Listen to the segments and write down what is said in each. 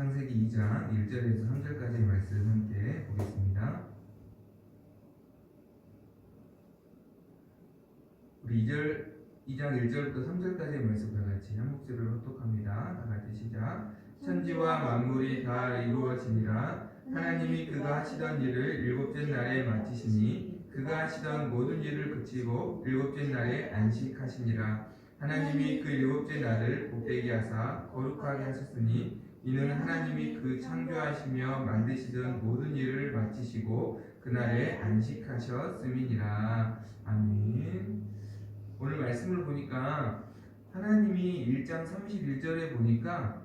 창세기 2장 1절에서 3절까지의 말씀 함께 보겠습니다. 우리 2장 1절부터 3절까지의 말씀 다 같이 한 목소리로 합독합니다. 다 같이 시작. 천지와 만물이 다 이루어지니라. 하나님이 그가 하시던 일을 일곱째 날에 마치시니 그가 하시던 모든 일을 그치고 일곱째 날에 안식하시니라. 하나님이 그 일곱째 날을 복되게 하사 거룩하게 하셨으니 이는 하나님이 그 창조하시며 만드시던 모든 일을 마치시고 그날에 안식하셨음이니라. 아멘. 오늘 말씀을 보니까 하나님이 1장 31절에 보니까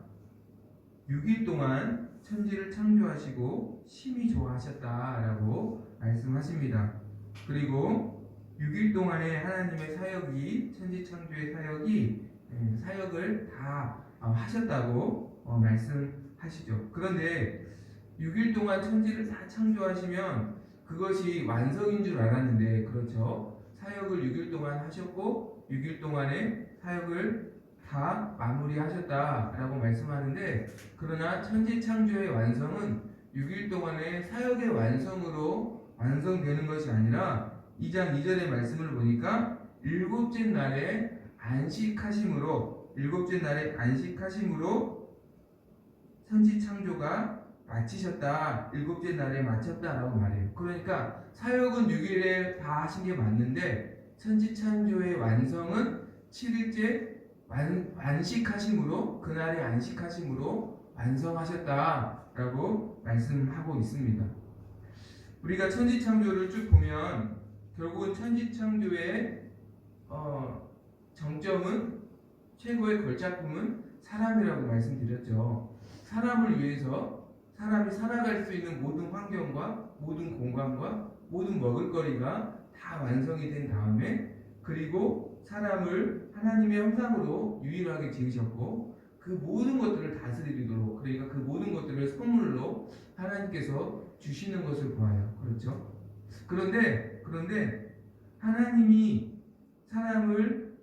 6일 동안 천지를 창조하시고 심히 좋아하셨다라고 말씀하십니다. 그리고 6일 동안에 하나님의 사역이 천지 창조의 사역을 다 하셨다고 말씀하시죠. 그런데 6일 동안 천지를 다 창조하시면 그것이 완성인 줄 알았는데 그렇죠. 사역을 6일 동안 하셨고 6일 동안에 사역을 다 마무리하셨다라고 말씀하는데 그러나 천지 창조의 완성은 6일 동안의 사역의 완성으로 완성되는 것이 아니라 2장 2절의 말씀을 보니까 일곱째 날에 안식하심으로 천지 창조가 마치셨다. 일곱째 날에 마쳤다라고 말해요. 그러니까 사역은 6일에 다 하신 게 맞는데 천지 창조의 완성은 7일째 안식하심으로 그날의 안식하심으로 완성하셨다라고 말씀하고 있습니다. 우리가 천지 창조를 쭉 보면 결국은 천지 창조의 정점은 최고의 걸작품은 사람이라고 말씀드렸죠. 사람을 위해서 사람이 살아갈 수 있는 모든 환경과 모든 공간과 모든 먹을거리가 다 완성이 된 다음에 그리고 사람을 하나님의 형상으로 유일하게 지으셨고 그 모든 것들을 다스리도록 그러니까 그 모든 것들을 선물로 하나님께서 주시는 것을 보아요. 그렇죠? 그런데 하나님이 사람을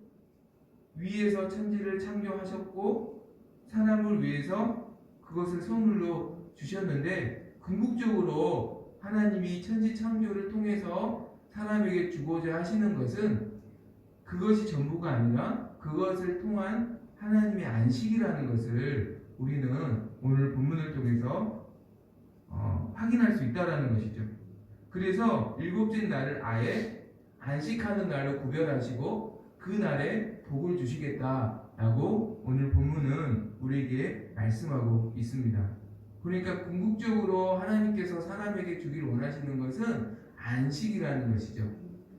위해서 천지를 창조하셨고 사람을 위해서 그것을 선물로 주셨는데 궁극적으로 하나님이 천지 창조를 통해서 사람에게 주고자 하시는 것은 그것이 전부가 아니라 그것을 통한 하나님의 안식이라는 것을 우리는 오늘 본문을 통해서 확인할 수 있다는 것이죠. 그래서 일곱째 날을 아예 안식하는 날로 구별하시고 그 날에 복을 주시겠다라고 오늘 본문은 우리에게 말씀하고 있습니다. 그러니까 궁극적으로 하나님께서 사람에게 주기를 원하시는 것은 안식이라는 것이죠.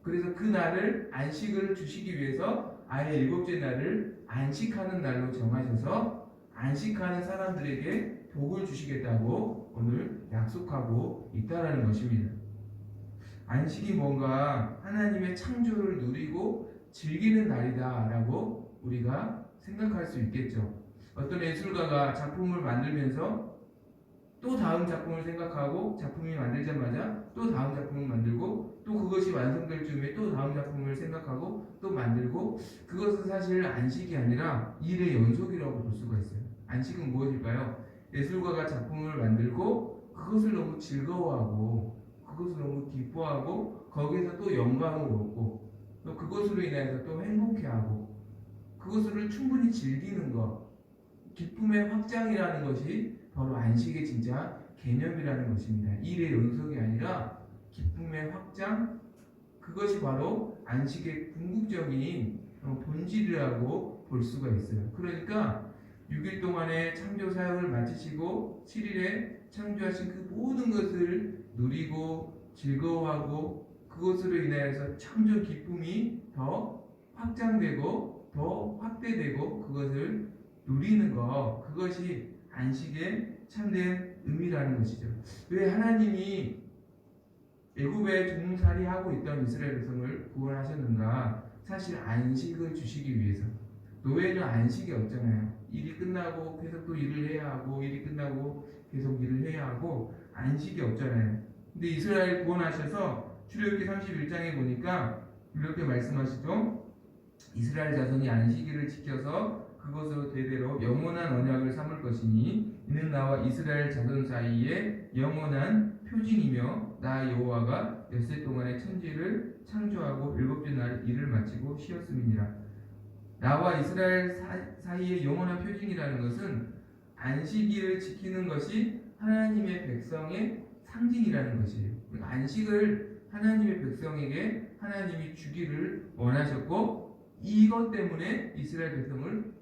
그래서 그 날을 안식을 주시기 위해서 아예 일곱째 날을 안식하는 날로 정하셔서 안식하는 사람들에게 복을 주시겠다고 오늘 약속하고 있다라는 것입니다. 안식이 뭔가 하나님의 창조를 누리고 즐기는 날이다라고 우리가 생각할 수 있겠죠. 어떤 예술가가 작품을 만들면서 또 다음 작품을 생각하고 작품이 만들자마자 또 다음 작품을 만들고 또 그것이 완성될 즈음에 또 다음 작품을 생각하고 또 만들고 그것은 사실 안식이 아니라 일의 연속이라고 볼 수가 있어요. 안식은 무엇일까요? 예술가가 작품을 만들고 그것을 너무 즐거워하고 그것을 너무 기뻐하고 거기에서 또 영감을 얻고 또 그것으로 인해서 또 행복해하고 그것을 충분히 즐기는 것 기쁨의 확장이라는 것이 바로 안식의 진짜 개념이라는 것입니다. 일의 연속이 아니라 기쁨의 확장 그것이 바로 안식의 궁극적인 본질이라고 볼 수가 있어요. 그러니까 6일 동안의 창조 사역을 마치시고 7일에 창조하신 그 모든 것을 누리고 즐거워하고 그것으로 인하여서 참전 기쁨이 더 확장되고 더 확대되고 그것을 누리는 것 그것이 안식의 참된 의미라는 것이죠. 왜 하나님이 애굽에 종살이하고 있던 이스라엘 백성을 구원하셨는가? 사실 안식을 주시기 위해서. 노예는 안식이 없잖아요. 일이 끝나고 계속 또 일을 해야 하고 일이 끝나고 계속 일을 해야 하고 안식이 없잖아요. 근데 이스라엘 구원하셔서 출애굽기 31장에 보니까 이렇게 말씀하시죠. 이스라엘 자손이 안식일을 지켜서 그것으로 대대로 영원한 언약을 삼을 것이니 이는 나와 이스라엘 자손 사이에 영원한 표징이며 나 여호와가 엿새 동안의 천지를 창조하고 일곱째 날 일을 마치고 쉬었음이니라. 나와 이스라엘 사이의 영원한 표징이라는 것은 안식일을 지키는 것이 하나님의 백성의 상징이라는 것이에요. 그러니까 안식을 하나님의 백성에게 하나님이 주기를 원하셨고 이것 때문에 이스라엘 백성을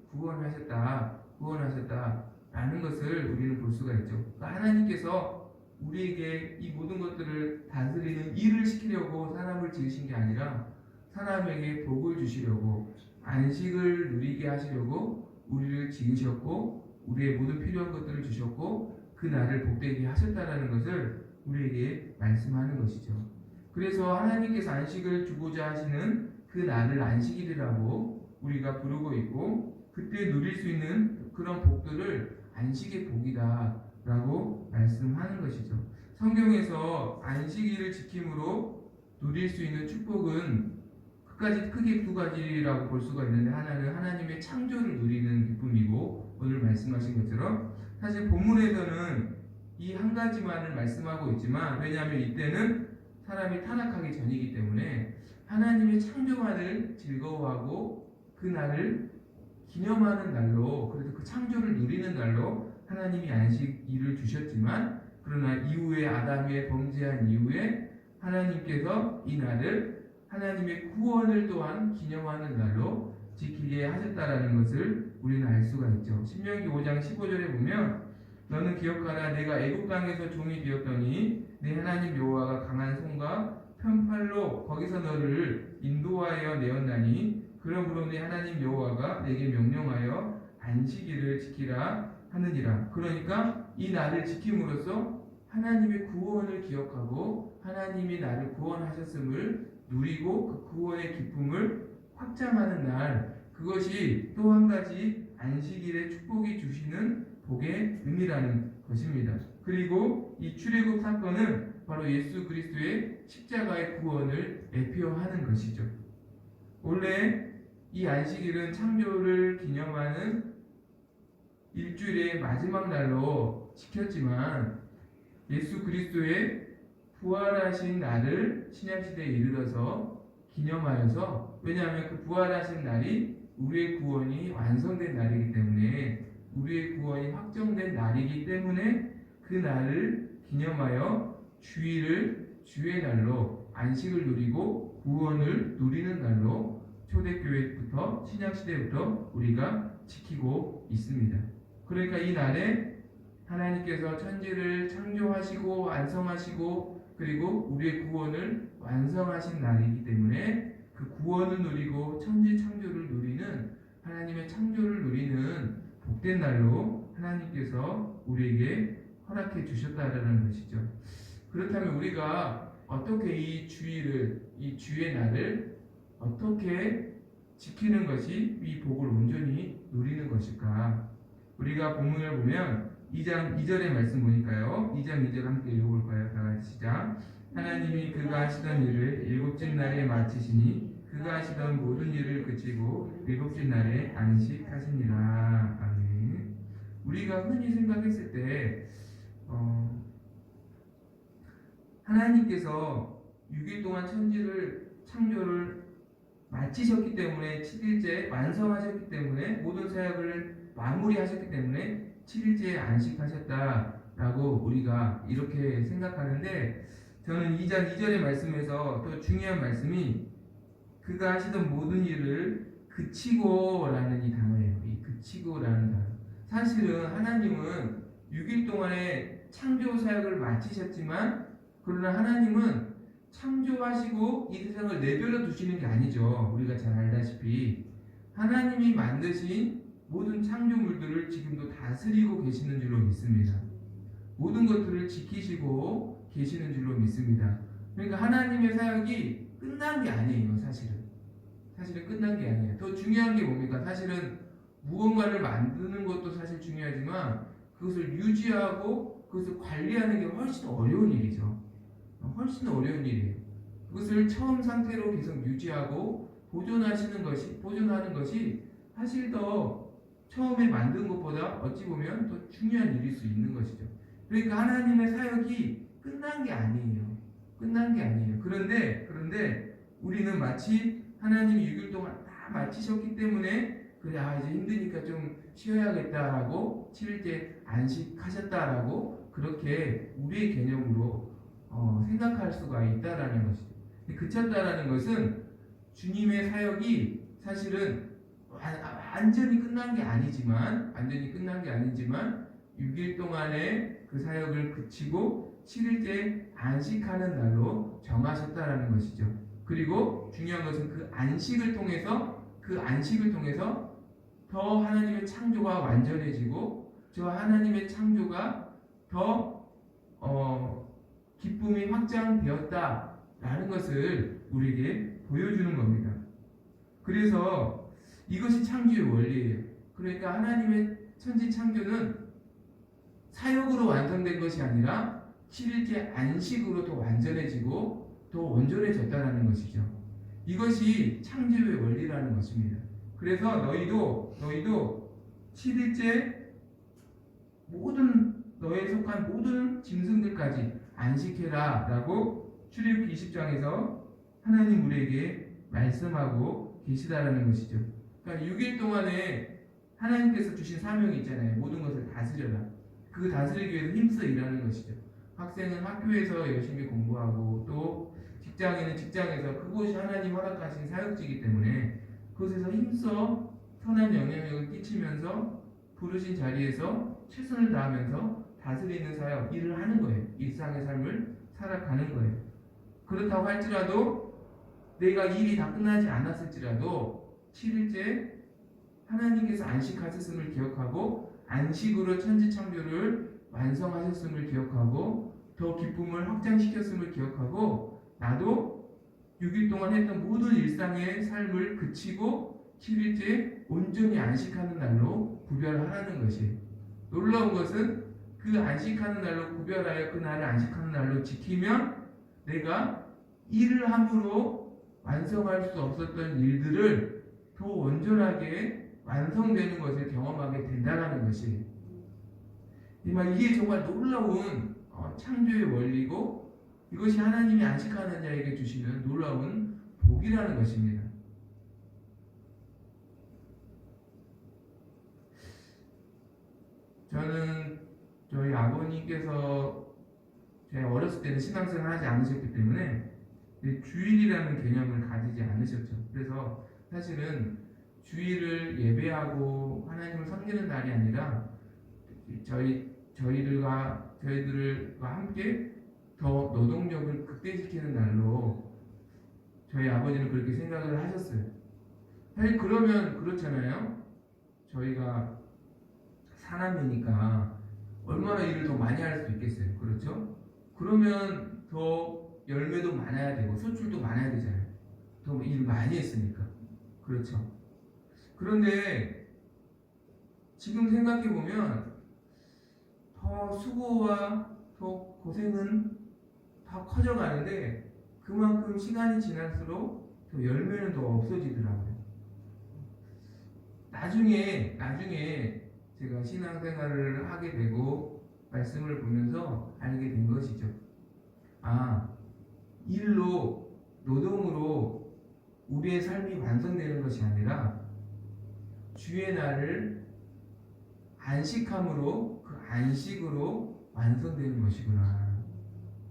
구원하셨다라는 것을 우리는 볼 수가 있죠. 그러니까 하나님께서 우리에게 이 모든 것들을 다스리는 일을 시키려고 사람을 지으신 게 아니라 사람에게 복을 주시려고 안식을 누리게 하시려고 우리를 지으셨고 우리의 모든 필요한 것들을 주셨고 그 날을 복되게 하셨다라는 것을 우리에게 말씀하는 것이죠. 그래서 하나님께서 안식을 주고자 하시는 그 날을 안식일이라고 우리가 부르고 있고 그때 누릴 수 있는 그런 복들을 안식의 복이다라고 말씀하는 것이죠. 성경에서 안식일을 지킴으로 누릴 수 있는 축복은 크게 두 가지라고 볼 수가 있는데 하나는 하나님의 창조를 누리는 기쁨이고 오늘 말씀하신 것처럼 사실 본문에서는 이 한 가지만을 말씀하고 있지만 왜냐하면 이때는 사람이 타락하기 전이기 때문에 하나님의 창조만을 즐거워하고 그 날을 기념하는 날로 그래서 그 창조를 누리는 날로 하나님이 안식일을 주셨지만 그러나 이후에 아담이 범죄한 이후에 하나님께서 이 날을 하나님의 구원을 또한 기념하는 날로 지키게 하셨다라는 것을 우리는 알 수가 있죠. 신명기 5장 15절에 보면 너는 기억하라 내가 애굽 땅에서 종이 되었더니 내 하나님 여호와가 강한 손과 편팔로 거기서 너를 인도하여 내었나니 그러므로 내 하나님 여호와가 내게 명령하여 안식일을 지키라 하느니라. 그러니까 이 날을 지킴으로써 하나님의 구원을 기억하고 하나님이 나를 구원하셨음을 누리고 그 구원의 기쁨을 확장하는 날 그것이 또 한 가지 안식일의 축복이 주시는 복의 의미라는 것입니다. 그리고 이 출애굽 사건은 바로 예수 그리스도의 십자가의 구원을 대표하는 것이죠. 원래 이 안식일은 창조를 기념하는 일주일의 마지막 날로 지켰지만 예수 그리스도의 부활하신 날을 신약시대에 이르러서 기념하여서 왜냐하면 그 부활하신 날이 우리의 구원이 완성된 날이기 때문에 우리의 구원이 확정된 날이기 때문에 그 날을 기념하여 주일을 주의 날로 안식을 누리고 구원을 누리는 날로 초대교회부터 신약시대부터 우리가 지키고 있습니다. 그러니까 이 날에 하나님께서 천지를 창조하시고 완성하시고 그리고 우리의 구원을 완성하신 날이기 때문에 그 구원을 누리고 천지 창조를 누리는 하나님의 창조를 누리는 복된 날로 하나님께서 우리에게 허락해 주셨다라는 것이죠. 그렇다면 우리가 어떻게 이 주일을 이 주의 날을 어떻게 지키는 것이 이 복을 온전히 누리는 것일까? 우리가 본문을 보면 2장 2절의 말씀 보니까요. 2장 2절 함께 읽어볼까요? 다 같이 시작. 하나님이 그가 하시던 일을 일곱째 날에 마치시니 그가 하시던 모든 일을 그치고 일곱째 날에 안식하시니라. 아멘. 우리가 흔히 생각했을 때 하나님께서 6일 동안 천지를 창조를 마치셨기 때문에 7일째 완성하셨기 때문에 모든 사역을 마무리하셨기 때문에 7일째에 안식하셨다라고 우리가 이렇게 생각하는데 저는 2장 2절의 말씀에서 또 중요한 말씀이 그가 하시던 모든 일을 그치고라는 이 단어예요. 이 그치고라는 단어. 사실은 하나님은 6일 동안의 창조 사역을 마치셨지만 그러나 하나님은 창조하시고 이 세상을 내버려 두시는 게 아니죠. 우리가 잘 알다시피 하나님이 만드신 모든 창조물들을 지금도 다스리고 계시는 줄로 믿습니다. 모든 것들을 지키시고 계시는 줄로 믿습니다. 그러니까 하나님의 사역이 끝난 게 아니에요. 사실은 끝난 게 아니에요. 더 중요한 게 뭡니까? 사실은 무언가를 만드는 것도 사실 중요하지만 그것을 유지하고 그것을 관리하는 게 훨씬 어려운 일이죠. 훨씬 어려운 일이에요. 그것을 처음 상태로 계속 유지하고 보존하는 것이 사실 더 처음에 만든 것보다 어찌 보면 더 중요한 일일 수 있는 것이죠. 그러니까 하나님의 사역이 끝난 게 아니에요. 끝난 게 아니에요. 그런데 우리는 마치 하나님이 6일 동안 다 마치셨기 때문에 그래 이제 힘드니까 좀 쉬어야겠다라고 7일째 안식하셨다라고 그렇게 우리의 개념으로 생각할 수가 있다라는 것이죠. 그쳤다라는 것은 주님의 사역이 사실은 완전히 끝난 게 아니지만 6일 동안의 그 사역을 그치고 7일째 안식하는 날로 정하셨다라는 것이죠. 그리고 중요한 것은 그 안식을 통해서 더 하나님의 창조가 완전해지고 저 하나님의 창조가 더 기쁨이 확장되었다라는 것을 우리에게 보여주는 겁니다. 그래서 이것이 창조의 원리예요. 그러니까 하나님의 천지 창조는 사역으로 완성된 것이 아니라 7일째 안식으로 더 완전해지고 더 온전해졌다는 것이죠. 이것이 창조의 원리라는 것입니다. 그래서 너희도 7일째 너에 속한 모든 짐승들까지 안식해라 라고 출애굽기 20장에서 하나님 우리에게 말씀하고 계시다라는 것이죠. 그러니까 6일 동안에 하나님께서 주신 사명이 있잖아요. 모든 것을 다스려라. 그 다스리기 위해서 힘써 일하는 것이죠. 학생은 학교에서 열심히 공부하고 또 직장인은 직장에서 그곳이 하나님 허락하신 사역지이기 때문에 그곳에서 힘써 선한 영향력을 끼치면서 부르신 자리에서 최선을 다하면서 다스리는 사역, 일을 하는 거예요. 일상의 삶을 살아가는 거예요. 그렇다고 할지라도 내가 일이 다 끝나지 않았을지라도 7일째 하나님께서 안식하셨음을 기억하고 안식으로 천지창조를 완성하셨음을 기억하고 더 기쁨을 확장시켰음을 기억하고 나도 6일 동안 했던 모든 일상의 삶을 그치고 7일째 온전히 안식하는 날로 구별하라는 것이에요. 놀라운 것은 그 안식하는 날로 구별하여 그 날을 안식하는 날로 지키면 내가 일을 함으로 완성할 수 없었던 일들을 더 온전하게 완성되는 것을 경험하게 된다는 것이에요. 이게 정말 놀라운 창조의 원리고 이것이 하나님이 안식하는 자에게 주시는 놀라운 복이라는 것입니다. 저는 저희 아버님께서 제가 어렸을 때는 신앙생활 하지 않으셨기 때문에 주일이라는 개념을 가지지 않으셨죠. 그래서 사실은 주일을 예배하고 하나님을 섬기는 날이 아니라 저희들과 함께 더 노동력을 극대시키는 날로 저희 아버지는 그렇게 생각을 하셨어요. 사실 그러면 그렇잖아요. 저희가 사람이니까 얼마나 일을 더 많이 할 수 있겠어요. 그렇죠? 그러면 더 열매도 많아야 되고 소출도 많아야 되잖아요. 더 일 많이 했으니까. 그렇죠? 그런데 지금 생각해보면 더 수고와 더 고생은 더 커져가는데 그만큼 시간이 지날수록 더 열매는 더 없어지더라고요. 나중에 제가 신앙생활을 하게 되고 말씀을 보면서 알게 된 것이죠. 일로 노동으로 우리의 삶이 완성되는 것이 아니라 주의 날을 안식함으로 그 안식으로 완성되는 것이구나.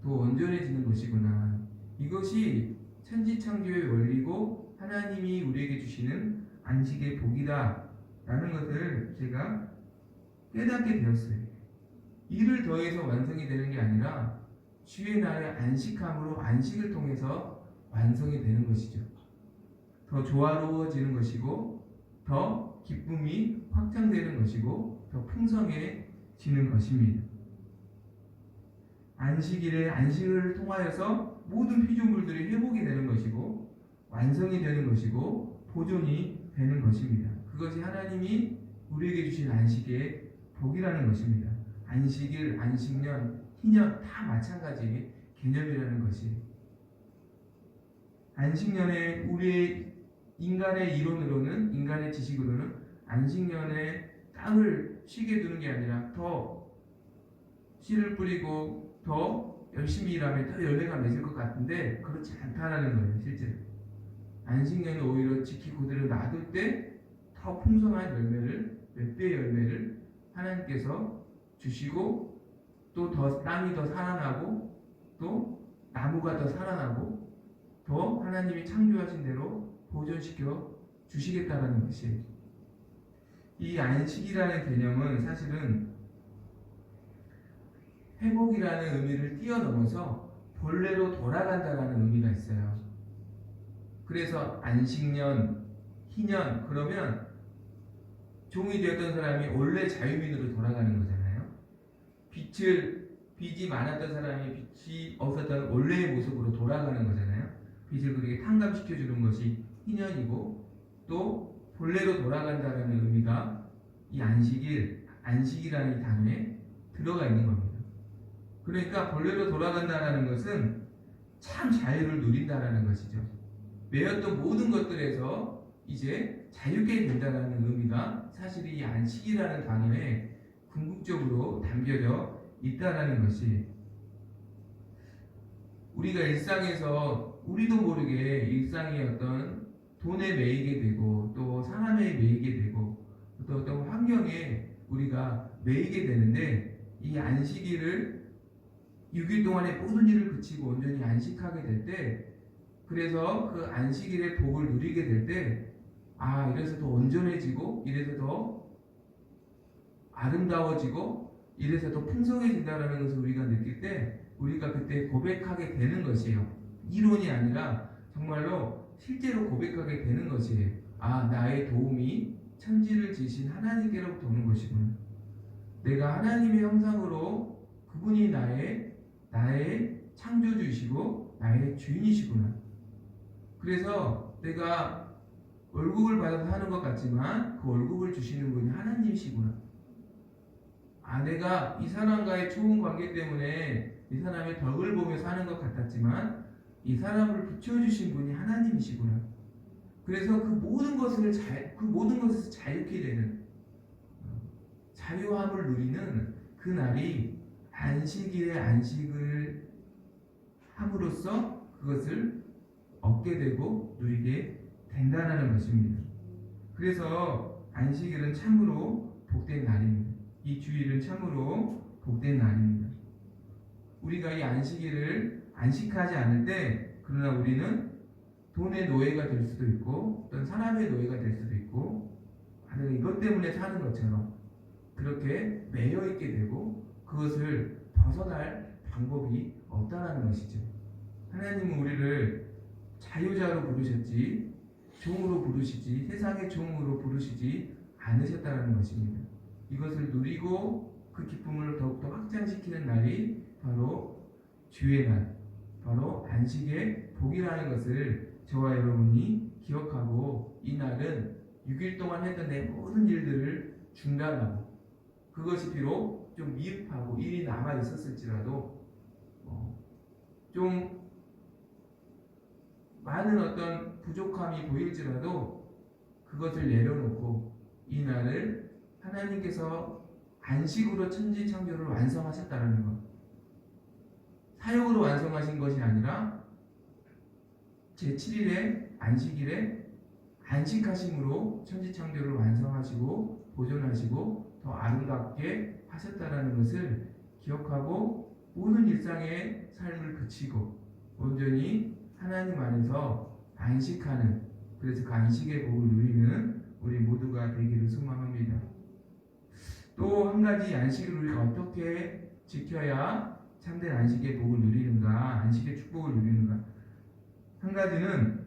더 온전해지는 것이구나. 이것이 천지창조의 원리고 하나님이 우리에게 주시는 안식의 복이다 라는 것을 제가 깨닫게 되었어요. 일을 더해서 완성이 되는 게 아니라 주의 날의 안식함으로 안식을 통해서 완성이 되는 것이죠. 더 조화로워지는 것이고 더 기쁨이 확장되는 것이고 더 풍성해지는 것입니다. 안식일에 안식을 통하여서 모든 피조물들이 회복이 되는 것이고 완성이 되는 것이고 보존이 되는 것입니다. 그것이 하나님이 우리에게 주신 안식의 복이라는 것입니다. 안식일, 안식년, 희년 다 마찬가지 개념이라는 것이 안식년에 우리의 인간의 이론으로는 인간의 지식으로는 안식년에 땅을 쉬게 두는 게 아니라 더 씨를 뿌리고 더 열심히 일하면 더 열매가 맺을 것 같은데 그렇지 않다라는 거예요. 실제로 안식년은 오히려 지키고 그대로 놔둘 때 더 풍성한 열매를, 몇 배의 열매를 하나님께서 주시고 또 더 땅이 더 살아나고 또 나무가 더 살아나고 더 하나님이 창조하신 대로 보존시켜 주시겠다라는 것이에요. 이 안식이라는 개념은 사실은 회복이라는 의미를 뛰어넘어서 본래로 돌아간다라는 의미가 있어요. 그래서 안식년, 희년 그러면 종이 되었던 사람이 원래 자유민으로 돌아가는 거잖아요. 빚이 많았던 사람이 빚이 없었던 원래의 모습으로 돌아가는 거잖아요. 빚을 그렇게 탕감시켜주는 것이 희년이고 또 본래로 돌아간다는 의미가 이 안식이라는 이 단어에 들어가 있는 겁니다. 그러니까 본래로 돌아간다는 것은 참 자유를 누린다는 것이죠. 매였던 모든 것들에서 이제 자유게 된다는 의미가 사실 이 안식이라는 단어에 궁극적으로 담겨져 있다는 것이 우리가 일상에서 우리도 모르게 일상의 어떤 돈에 매이게 되고 또 사람에 매이게 되고 또 어떤 환경에 우리가 매이게 되는데 이 안식일을 6일 동안의 모든 일을 그치고 온전히 안식하게 될 때 그래서 그 안식일의 복을 누리게 될 때 이래서 더 온전해지고 이래서 더 아름다워지고 이래서 더 풍성해진다는 것을 우리가 느낄 때 우리가 그때 고백하게 되는 것이에요. 이론이 아니라 정말로 실제로 고백하게 되는 것이에요. 나의 도움이 천지를 지으신 하나님께로부터 오는 것이구나. 내가 하나님의 형상으로 그분이 나의 창조주이시고 나의 주인이시구나. 그래서 내가 월급을 받아서 사는 것 같지만 그 월급을 주시는 분이 하나님이시구나. 내가 이 사람과의 좋은 관계 때문에 이 사람의 덕을 보며 사는 것 같았지만 이 사람을 붙여주신 분이 하나님이시구나. 그래서 그 모든 것에서 자유케 되는 자유함을 누리는 그 날이 안식일에 안식을 함으로써 그것을 얻게 되고 누리게 된다는 것입니다. 그래서 안식일은 참으로 복된 날입니다. 이 주일은 참으로 복된 날입니다. 우리가 이 안식일을 안식하지 않을 때 그러나 우리는 돈의 노예가 될 수도 있고 어떤 사람의 노예가 될 수도 있고 내가 이것 때문에 사는 것처럼 그렇게 매여 있게 되고 그것을 벗어날 방법이 없다는 것이죠. 하나님은 우리를 자유자로 부르셨지 종으로 부르시지 세상의 종으로 부르시지 않으셨다는 것입니다. 이것을 누리고 그 기쁨을 더욱더 확장시키는 날이 바로 주의 날, 바로 안식의 복이라는 것을 저와 여러분이 기억하고 이 날은 6일 동안 했던 내 모든 일들을 중단하고 그것이 비록 좀 미흡하고 일이 남아 있었을지라도 좀 많은 어떤 부족함이 보일지라도 그것을 내려놓고 이 날을 하나님께서 안식으로 천지 창조를 완성하셨다는 것. 사역으로 완성하신 것이 아니라 제7일에 안식일에 안식하심으로 천지 창조를 완성하시고 보존하시고 더 아름답게 하셨다는 것을 기억하고 모든 일상의 삶을 그치고 온전히 하나님 안에서 안식하는 그래서 그 안식의 복을 누리는 우리 모두가 되기를 소망합니다. 또 한 가지 안식을 우리가 어떻게 지켜야 참된 안식의 복을 누리는가 안식의 축복을 누리는가 한 가지는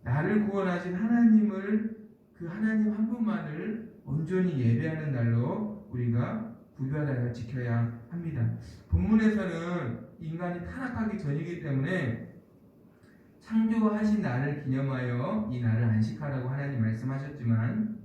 나를 구원하신 하나님을 그 하나님 한 분만을 온전히 예배하는 날로 우리가 구별하여 지켜야 합니다. 본문에서는 인간이 타락하기 전이기 때문에 창조하신 날을 기념하여 이 날을 안식하라고 하나님 말씀하셨지만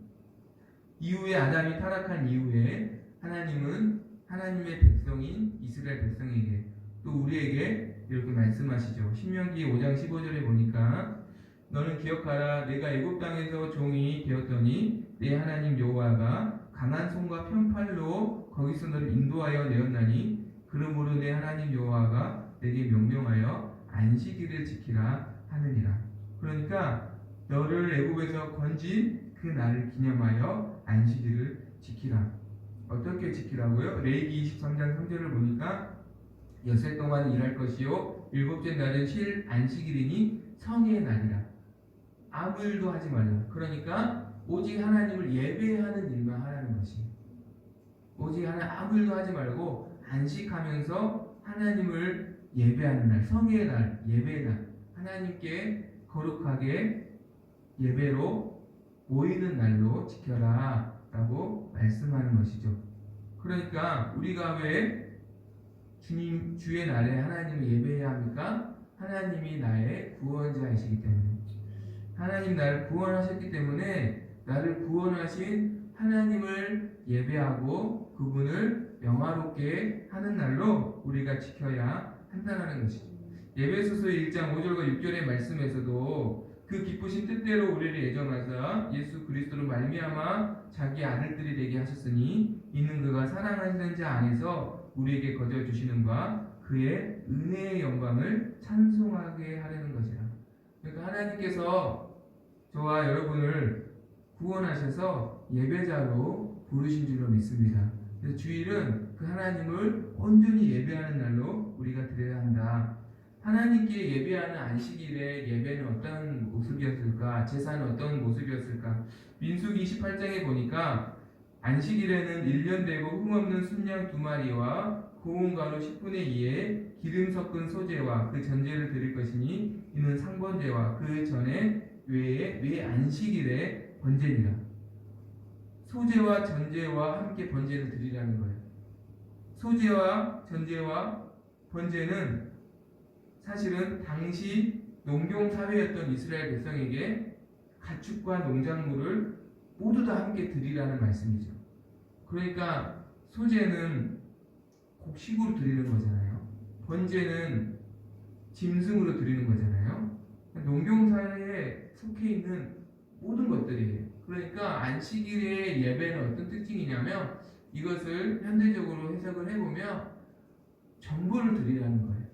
이후에 아담이 타락한 이후에 하나님은 하나님의 백성인 이스라엘 백성에게 또 우리에게 이렇게 말씀하시죠. 신명기 5장 15절에 보니까 너는 기억하라 내가 애굽 땅에서 종이 되었더니 내 하나님 여호와가 강한 손과 편팔로 거기서 너를 인도하여 내었나니 그러므로 내 하나님 여호와가 내게 명령하여 안식일을 지키라 하느니라. 그러니까 너를 애굽에서 건진 그 날을 기념하여 안식일을 지키라. 어떻게 지키라고요? 레위기 23장 3절을 보니까 여섯 동안 일할 것이요 일곱째 날은 쉴 안식일이니 성의 날이라. 아무 일도 하지 말라. 그러니까 오직 하나님을 예배하는 일만 하라는 것이. 오직 아무 일도 하지 말고 안식하면서 하나님을 예배하는 날, 성의 날, 예배의 날, 하나님께 거룩하게 예배로 모이는 날로 지켜라 라고 말씀하는 것이죠. 그러니까 우리가 왜 주님 주의 날에 하나님을 예배해야 합니까? 하나님이 나의 구원자이시기 때문에. 하나님 나를 구원하셨기 때문에 나를 구원하신 하나님을 예배하고 그분을 영화롭게 하는 날로 우리가 지켜야 한다는 것이죠. 에베소서 1장 5절과 6절의 말씀에서도 그 기쁘신 뜻대로 우리를 예정하사 예수 그리스도로 말미암아 자기 아들들이 되게 하셨으니 이는 그가 사랑하시는 자 안에서 우리에게 거저 주시는 바 그의 은혜의 영광을 찬송하게 하려는 것이라. 그러니까 하나님께서 저와 여러분을 구원하셔서 예배자로 부르신 줄로 믿습니다. 그래서 주일은 그 하나님을 온전히 예배하는 날로 우리가 드려야 한다. 하나님께 예배하는 안식일의 예배는 어떤 모습이었을까? 제사는 어떤 모습이었을까? 민수기 28장에 보니까 안식일에는 1년 되고 흠없는 순양 2마리와 고운 가루 10분의 2에 기름 섞은 소제와 그 전제를 드릴 것이니 이는 상번제와 그 전에 외에 안식일에 번제니라. 소제와 전제와 함께 번제를 드리라는 거예요. 소제와 전제와 번제는 사실은 당시 농경사회였던 이스라엘 백성에게 가축과 농작물을 모두 다 함께 드리라는 말씀이죠. 그러니까 소제는 곡식으로 드리는 거잖아요. 번제는 짐승으로 드리는 거잖아요. 농경사회에 속해 있는 모든 것들이에요. 그러니까 안식일의 예배는 어떤 특징이냐면 이것을 현대적으로 해석을 해보면 전부를 드리라는 거예요.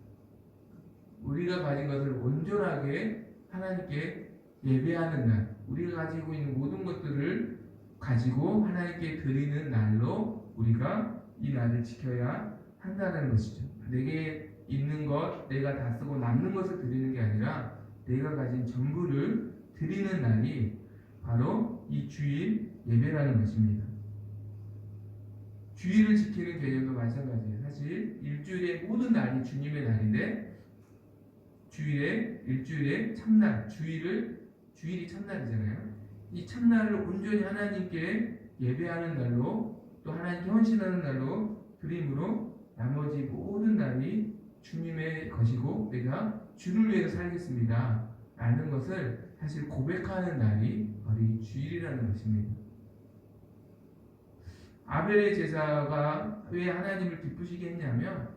우리가 가진 것을 온전하게 하나님께 예배하는 날, 우리가 가지고 있는 모든 것들을 가지고 하나님께 드리는 날로 우리가 이 날을 지켜야 한다는 것이죠. 내게 있는 것, 내가 다 쓰고 남는 것을 드리는 게 아니라 내가 가진 전부를 드리는 날이 바로 이 주일 예배라는 것입니다. 주일을 지키는 개념도 마찬가지예요. 사실 일주일의 모든 날이 주님의 날인데 일주일의 참날, 주일이 참날이잖아요. 이 참날을 온전히 하나님께 예배하는 날로 또 하나님께 헌신하는 날로 드림으로 나머지 모든 날이 주님의 것이고 내가 주를 위해서 살겠습니다 라는 것을 사실 고백하는 날이 바로 이 주일이라는 것입니다. 아벨의 제사가 왜 하나님을 기쁘시게 했냐면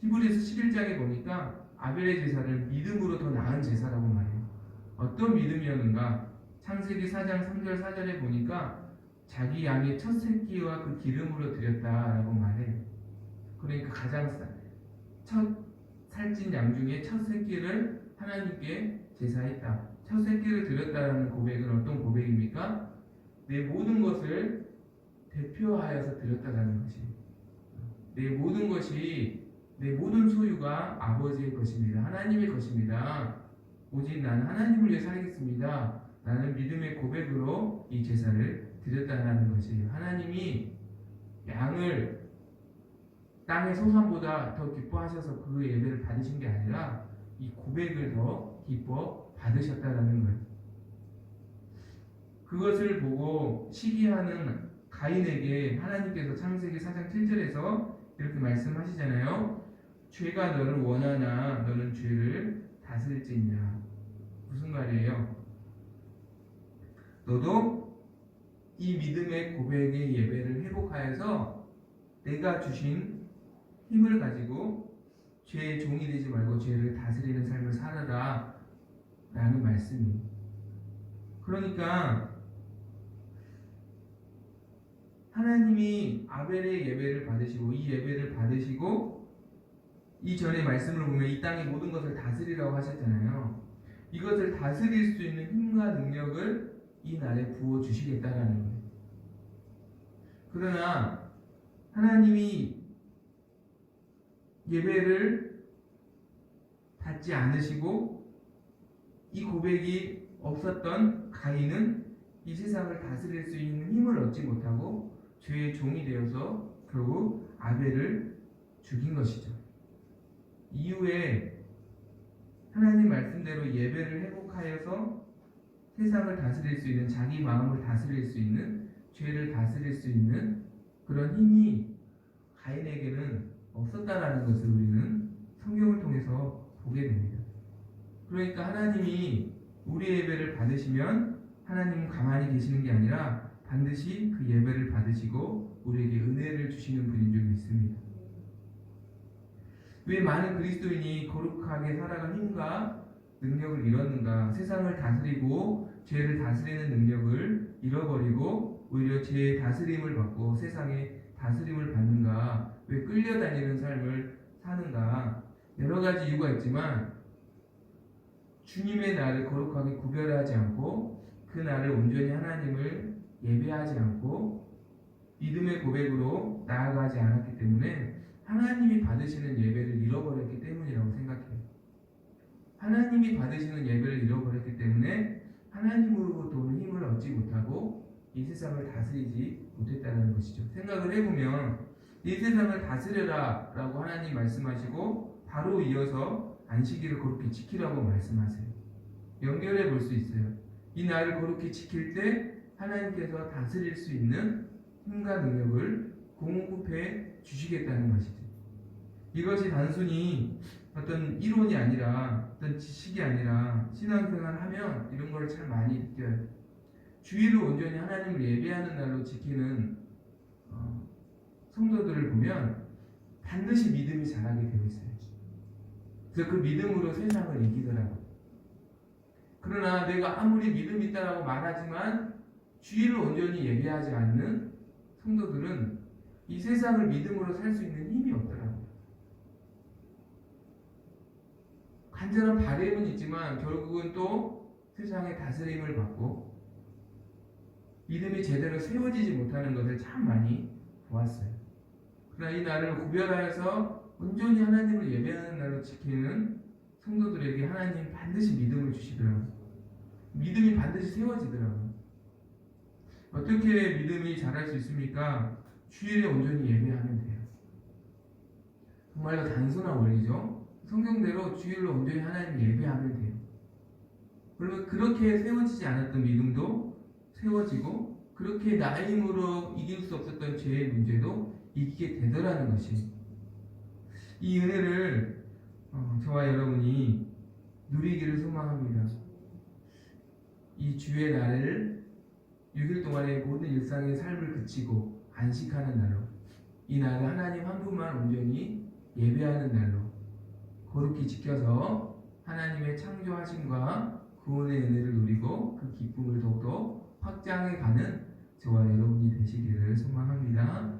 히브리서 11장에 보니까 아벨의 제사를 믿음으로 더 나은 제사라고 말해요. 어떤 믿음이었는가? 창세기 4장 3절 4절에 보니까 자기 양의 첫 새끼와 그 기름으로 드렸다라고 말해요. 그러니까 가장 첫 살찐 양 중에 첫 새끼를 하나님께 제사했다. 첫 새끼를 드렸다라는 고백은 어떤 고백입니까? 내 모든 것을 대표하여서 드렸다라는 것이에요. 내 모든 것이 내 모든 소유가 아버지의 것입니다. 하나님의 것입니다. 오직 나는 하나님을 위해 살겠습니다. 나는 믿음의 고백으로 이 제사를 드렸다는 것이에요. 하나님이 양을 땅의 소산보다 더 기뻐하셔서 그 예배를 받으신 게 아니라 이 고백을 더 기뻐 받으셨다는 거예요. 그것을 보고 시기하는 가인에게 하나님께서 창세기 4장 7절에서 이렇게 말씀하시잖아요. 죄가 너를 원하나 너는 죄를 다스릴지냐. 무슨 말이에요? 너도 이 믿음의 고백의 예배를 회복하여서 내가 주신 힘을 가지고 죄의 종이 되지 말고 죄를 다스리는 삶을 살아라 라는 말씀이. 그러니까 하나님이 아벨의 예배를 받으시고 이 예배를 받으시고 이전에 말씀을 보면 이 땅의 모든 것을 다스리라고 하셨잖아요. 이것을 다스릴 수 있는 힘과 능력을 이 날에 부어 주시겠다라는 거예요. 그러나 하나님이 예배를 받지 않으시고 이 고백이 없었던 가인은 이 세상을 다스릴 수 있는 힘을 얻지 못하고 죄의 종이 되어서 결국 아벨을 죽인 것이죠. 이후에 하나님 말씀대로 예배를 회복하여서 세상을 다스릴 수 있는, 자기 마음을 다스릴 수 있는, 죄를 다스릴 수 있는 그런 힘이 가인에게는 없었다라는 것을 우리는 성경을 통해서 보게 됩니다. 그러니까 하나님이 우리 예배를 받으시면 하나님은 가만히 계시는 게 아니라 반드시 그 예배를 받으시고 우리에게 은혜를 주시는 분인 줄 믿습니다. 왜 많은 그리스도인이 거룩하게 살아갈 힘과 능력을 잃었는가? 세상을 다스리고 죄를 다스리는 능력을 잃어버리고 오히려 죄의 다스림을 받고 세상의 다스림을 받는가? 왜 끌려다니는 삶을 사는가? 여러 가지 이유가 있지만 주님의 날을 거룩하게 구별하지 않고 그 날을 온전히 하나님을 예배하지 않고 믿음의 고백으로 나아가지 않았기 때문에 하나님이 받으시는 예배를 잃어버렸기 때문이라고 생각해요. 하나님이 받으시는 예배를 잃어버렸기 때문에 하나님으로부터 오는 힘을 얻지 못하고 이 세상을 다스리지 못했다는 것이죠. 생각을 해보면 이 세상을 다스려라 라고 하나님 말씀하시고 바로 이어서 안식일을 거룩히 지키라고 말씀하세요. 연결해 볼 수 있어요. 이 날을 거룩히 지킬 때 하나님께서 다스릴 수 있는 힘과 능력을 공급해 주시겠다는 것이죠. 이것이 단순히 어떤 이론이 아니라 어떤 지식이 아니라 신앙생활 하면 이런 걸 참 많이 느껴요. 주일을 온전히 하나님을 예배하는 날로 지키는 성도들을 보면 반드시 믿음이 자라게 되어 있어요. 그래서 그 믿음으로 세상을 이기더라고요. 그러나 내가 아무리 믿음이 있다라고 말하지만 주일을 온전히 예배하지 않는 성도들은 이 세상을 믿음으로 살 수 있는 힘이 없더라고요. 간절한 바람은 있지만 결국은 또 세상의 다스림을 받고 믿음이 제대로 세워지지 못하는 것을 참 많이 보았어요. 그러나 이 날을 구별하여서 온전히 하나님을 예배하는 날로 지키는 성도들에게 하나님 반드시 믿음을 주시더라고요. 믿음이 반드시 세워지더라고요. 어떻게 믿음이 자랄 수 있습니까? 주일에 온전히 예배하면 돼요. 정말로 단순한 원리죠. 성경대로 주일로 온전히 하나님 예배하면 돼요. 그러면 그렇게 세워지지 않았던 믿음도 세워지고 그렇게 나의 힘으로 이길 수 없었던 죄의 문제도 이기게 되더라는 것이 이 은혜를 저와 여러분이 누리기를 소망합니다. 이 주의 날을 6일 동안의 모든 일상의 삶을 그치고 안식하는 날로 이 날을 하나님 한 분만 온전히 예배하는 날로 거룩히 지켜서 하나님의 창조하심과 구원의 은혜를 누리고 그 기쁨을 더욱더 확장해 가는 저와 여러분이 되시기를 소망합니다.